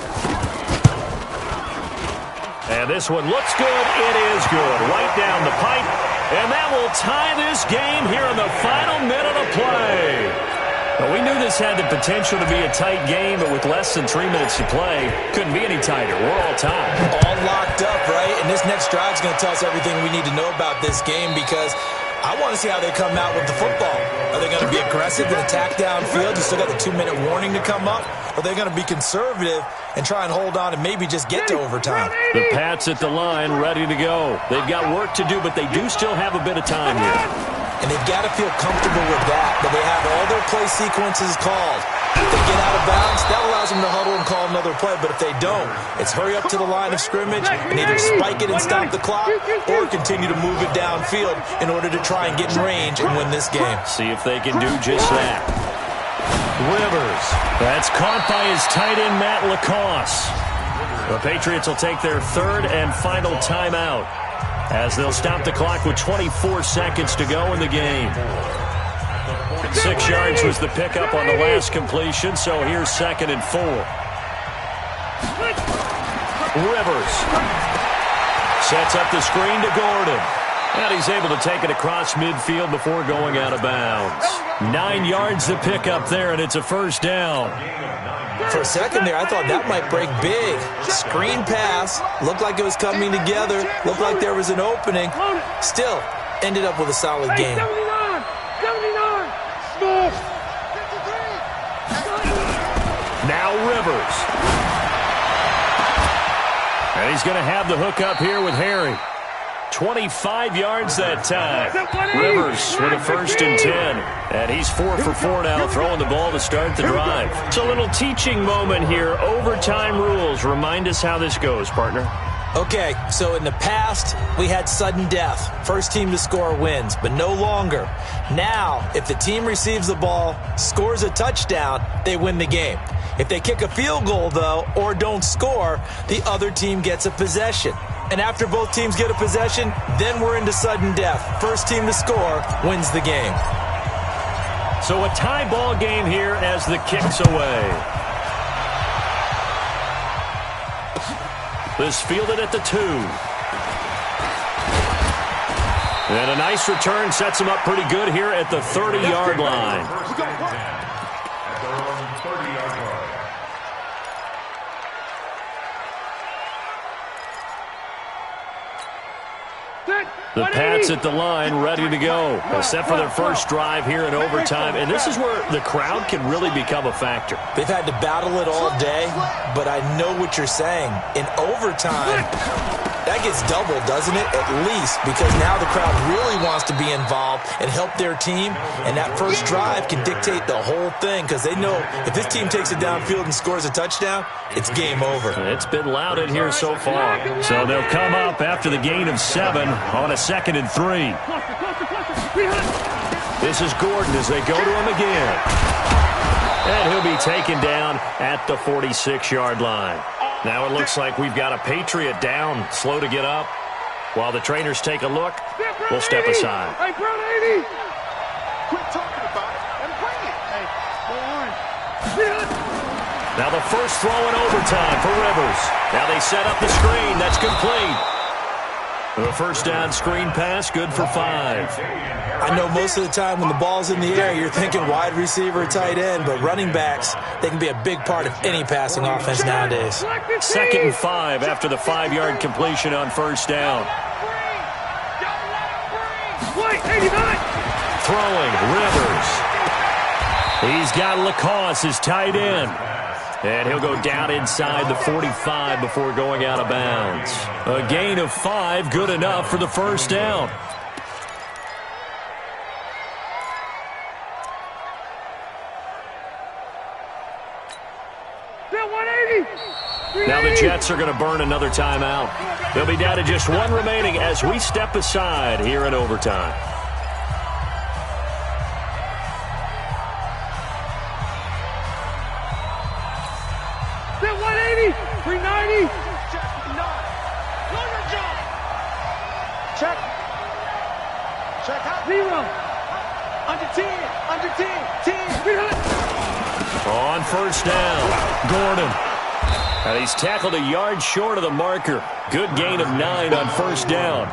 And this one looks good. It is good. Right down the pipe. And that will tie this game here in the final minute of play. Well, we knew this had the potential to be a tight game, but with less than 3 minutes to play, couldn't be any tighter. We're all tied.
All locked up, right? And this next drive is going to tell us everything we need to know about this game because I want to see how they come out with the football. Are they going to be aggressive and attack downfield? You still got the 2-minute warning to come up? Or are they going to be conservative and try and hold on and maybe just get to overtime?
The Pats at the line, ready to go. They've got work to do, but they do still have a bit of time here.
And they've got to feel comfortable with that they have all their play sequences called. If they get out of bounds, that allows them to huddle and call another play. But if they don't, it's hurry up to the line of scrimmage and either spike it and stop the clock or continue to move it downfield in order to try and get in range and win this game.
See if they can do just that. Rivers. That's caught by his tight end, Matt Lacoste. The Patriots will take their 3rd and final timeout as they'll stop the clock with 24 seconds to go in the game. 6 yards was the pickup on the last completion, so here's 2nd and 4. Rivers sets up the screen to Gordon. And he's able to take it across midfield before going out of bounds. 9 yards to pick up there, and it's a first down.
For a second there, I thought that might break big. Screen pass. Looked like it was coming together. Looked like there was an opening. Still, ended up with a solid game.
79!
Now Rivers. And he's going to have the hook up here with Harry. 25 yards that time. Rivers with a 1st and 10. And he's 4 for 4 now, throwing the ball to start the drive. It's a little teaching moment here. Overtime rules. Remind us how this goes, partner.
Okay, so in the past, we had sudden death. First team to score wins, but no longer. Now, if the team receives the ball, scores a touchdown, they win the game. If they kick a field goal, though, or don't score, the other team gets a possession. And after both teams get a possession, then we're into sudden death. First team to score wins the game.
So a tie ball game here as the kick's away. This fielded at the 2. And a nice return sets him up pretty good here at the 30-yard line.
At their own 30-yard line.
The Pats at the line, ready to go, except for their first drive here in overtime. And this is where the crowd can really become a factor.
They've had to battle it all day, but I know what you're saying. In overtime, That gets doubled, doesn't it? At least, because now the crowd really wants to be involved and help their team, and that first drive can dictate the whole thing because they know if this team takes it downfield and scores a touchdown, it's game over.
It's been loud in here so far. So they'll come up after the gain of 7 on a 2nd and 3. This is Gordon as they go to him again. And he'll be taken down at the 46-yard line. Now it looks like we've got a Patriot down, slow to get up. While the trainers take a look, we'll step aside.
Hey, Brown 80! Quit talking about it and bring it. Hey, go on.
Now the first throw in overtime for Rivers. Now they set up the screen. That's complete. The first down screen pass, good for 5.
I know most of the time when the ball's in the air, you're thinking wide receiver, tight end, but running backs, they can be a big part of any passing offense nowadays.
2nd and 5 after the 5-yard completion on first down. Throwing, Rivers. He's got Lacoste as tight end. And he'll go down inside the 45 before going out of bounds. A gain of 5, good enough for the first down. Now the Jets are going to burn another timeout. They'll be down to just 1 remaining as we step aside here in overtime.
Set 180, 390. Check. Check out. 0. Under 10. 10.
On first down, Gordon. And he's tackled a yard short of the marker. Good gain of 9 on first down.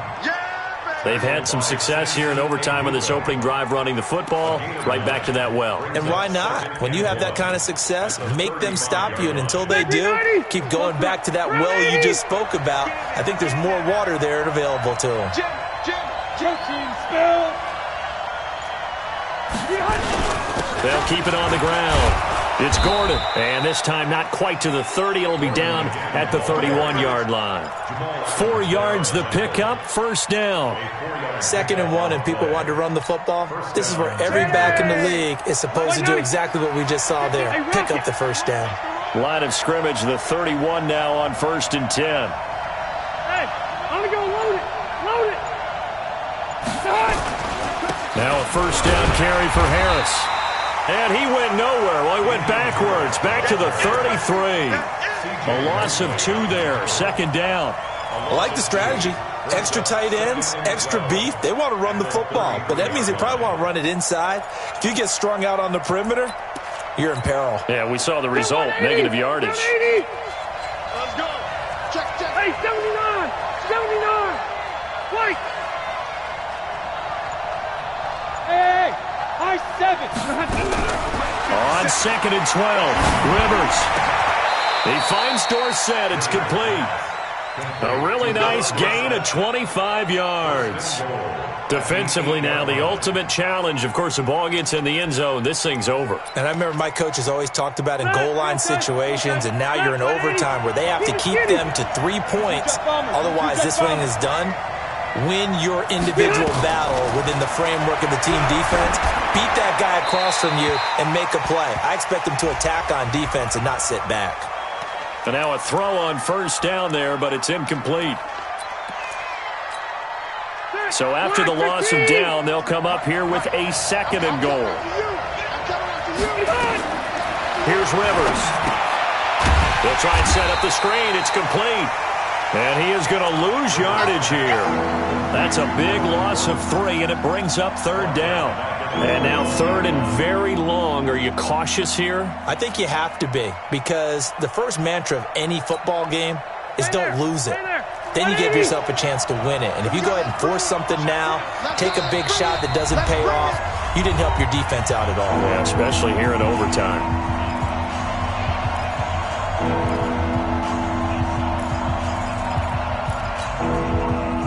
They've had some success here in overtime on this opening drive running the football. Right back to that well.
And why not? When you have that kind of success, make them stop you. And until they do, keep going back to that well you just spoke about. I think there's more water there available to them.
They'll keep it on the ground. It's Gordon, and this time not quite to the 30. It'll be down at the 31-yard line. 4 yards the pickup, first down.
2nd and 1, and people want to run the football. This is where every back in the league is supposed to do exactly what we just saw there. Pick up the first down.
Line of scrimmage, the 31 now on 1st and 10.
Hey, I'm going to go load it. Load it.
Now a first down carry for Harris. And he went nowhere. Well, he went backwards, back to the 33. A loss of 2 there, 2nd down.
I like the strategy. Extra tight ends, extra beef. They want to run the football, but that means they probably want to run it inside. If you get strung out on the perimeter, you're in peril.
Yeah, we saw the result, negative yardage.
Let's go. Check. Hey, 79. Wait. Hey. High 7.
On 2nd and 12, Rivers. He finds Dorsett. It's complete. A really nice gain of 25 yards. Defensively now, the ultimate challenge. Of course, the ball gets in the end zone. This thing's over.
And I remember my coaches always talked about in goal line situations, and now you're in overtime where they have to keep them to 3 points. Otherwise, this thing is done. Win your individual battle within the framework of the team defense. Beat that guy across from you and make a play. I expect them to attack on defense and not sit back.
And now a throw on first down there, but it's incomplete. So after the loss of down, they'll come up here with a 2nd and goal. Here's Rivers. They'll try and set up the screen. It's complete. And he is going to lose yardage here. That's a big loss of 3, and it brings up 3rd down. And now 3rd and very long. Are you cautious here?
I think you have to be, because the first mantra of any football game is don't lose it. Then you give yourself a chance to win it. And if you go ahead and force something now, take a big shot that doesn't pay off, you didn't help your defense out at all.
Yeah, especially here in overtime.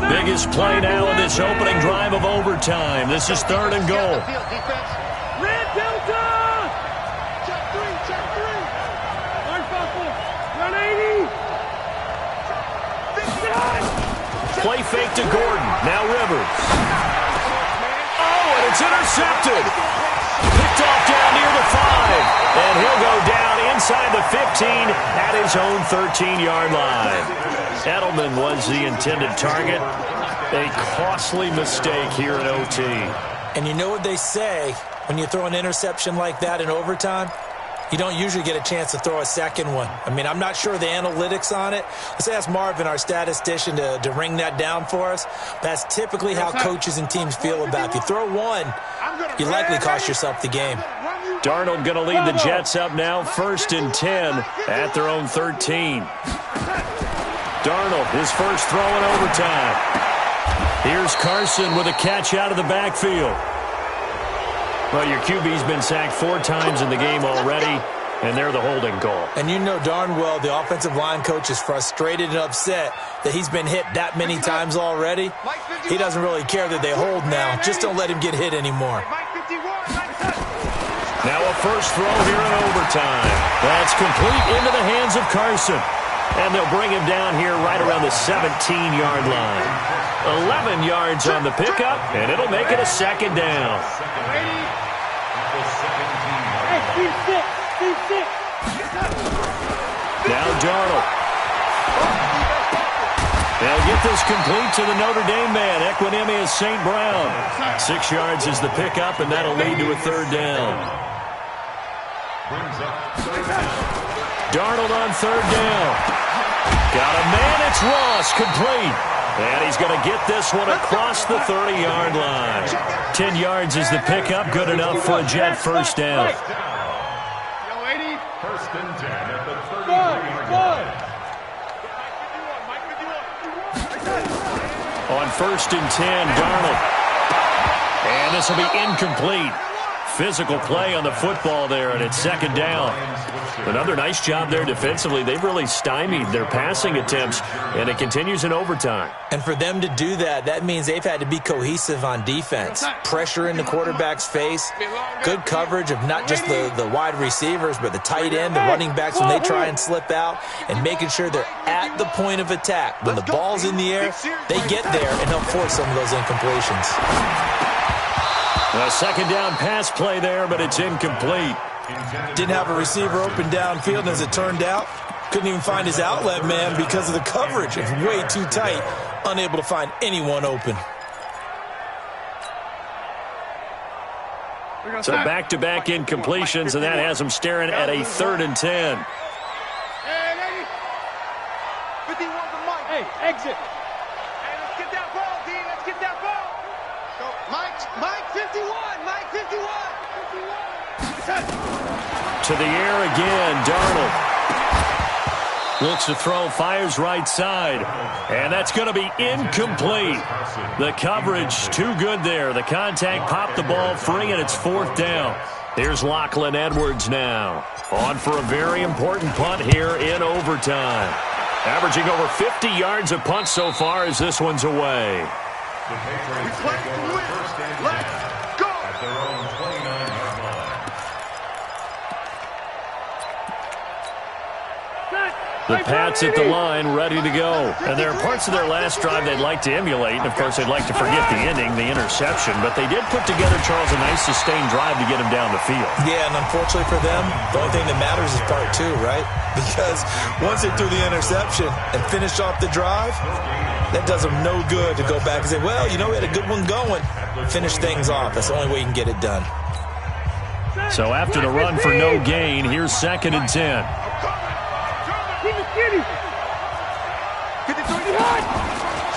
Biggest play now in this opening drive of overtime. This is 3rd and goal.
Red Delta! Check 3. Run 80. 59.
fake to Gordon. Now Rivers. Oh, and it's intercepted. Picked off down near the 5. And he'll go down inside the 15 at his own 13-yard line. Edelman was the intended target. A costly mistake here in OT.
And you know what they say, when you throw an interception like that in overtime, you don't usually get a chance to throw a second one. I mean, I'm not sure the analytics on it. Let's ask Marvin, our statistician, to ring that down for us. That's typically how coaches and teams feel about it. If you throw one, you likely cost yourself the game.
Darnold going to lead the Jets up now, 1st and 10 at their own 13. Darnold, his first throw in overtime. Here's Carson with a catch out of the backfield. Well, your QB's been sacked 4 times in the game already, and they're the holding call.
And you know darn well the offensive line coach is frustrated and upset that he's been hit that many times already. He doesn't really care that they hold now. Just don't let him get hit anymore.
Now a first throw here in overtime. That's complete into the hands of Carson. And they'll bring him down here right around the 17-yard line. 11 yards on the pickup, and it'll make it a 2nd down. Now Darnold. They'll get this complete to the Notre Dame man, Equinemius St. Brown. 6 yards is the pickup, and that'll lead to a 3rd down. Darnold on 3rd down. Got a man, it's Ross, complete. And he's going to get this one across the 30-yard line. 10 yards is the pickup, good enough for a Jet first down.
1st and 10 at the 33-yard line.
On 1st and 10, Darnold. And this will be incomplete. Physical play on the football there, and it's 2nd down. Another nice job there defensively. They've really stymied their passing attempts, and it continues in overtime.
And for them to do that, that means they've had to be cohesive on defense. Pressure in the quarterback's face, good coverage of not just the wide receivers, but the tight end, the running backs when they try and slip out, and making sure they're at the point of attack. When the ball's in the air, they get there and help force some of those incompletions.
A 2nd down pass play there, but it's incomplete.
Didn't have a receiver open downfield, and as it turned out, couldn't even find his outlet man because of the coverage. It's way too tight, unable to find anyone open.
So back-to-back incompletions, and that has them staring at a 3rd and 10.
Hey, exit. Hey, let's get that ball, D. Let's get that ball. Go, Mike 51. Mike 51.
To the air again, Darnold. Looks to throw, fires right side. And that's going to be incomplete. The coverage too good there. The contact popped the ball free, and it's 4th down. Here's Lachlan Edwards now. On for a very important punt here in overtime. Averaging over 50 yards a punt so far as this one's away.
The Patriots take over 1st and 10 at their own 29-yard line.
The Pats at the line, ready to go. And there are parts of their last drive they'd like to emulate, and of course they'd like to forget the ending, the interception, but they did put together, Charles, a nice sustained drive to get him down the field.
Yeah, and unfortunately for them, the only thing that matters is part 2, right? Because once they threw the interception and finished off the drive, that does them no good to go back and say, well, you know, we had a good one going. Finish things off. That's the only way you can get it done.
So after the run for no gain, here's 2nd and 10.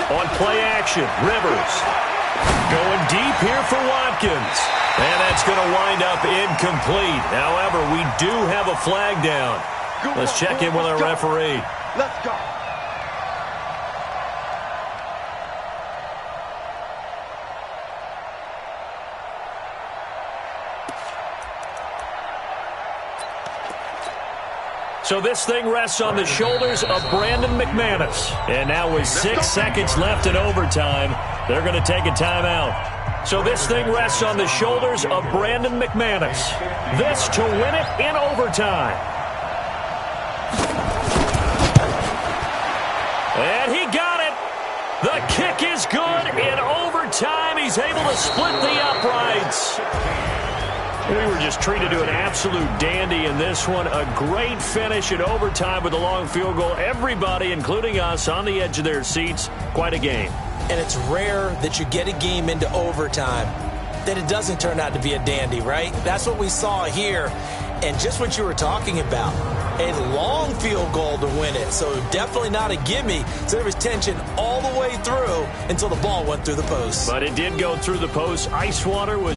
On play action, Rivers. Going deep here for Watkins. And that's going to wind up incomplete. However, we do have a flag down. Let's check in with our referee.
Let's go.
So this thing rests on the shoulders of Brandon McManus. And now with 6 seconds left in overtime, they're going to take a timeout. So this thing rests on the shoulders of Brandon McManus. This to win it in overtime. And he got it. The kick is he's able to split the uprights. We were just treated to an absolute dandy in this one. A great finish in overtime with a long field goal. Everybody, including us, on the edge of their seats. Quite a game.
And it's rare that you get a game into overtime that it doesn't turn out to be a dandy, right? That's what we saw here. And just what you were talking about, a long field goal to win it. So definitely not a gimme. So there was tension all the way through until the ball went through the post.
But it did go through the post. Icewater was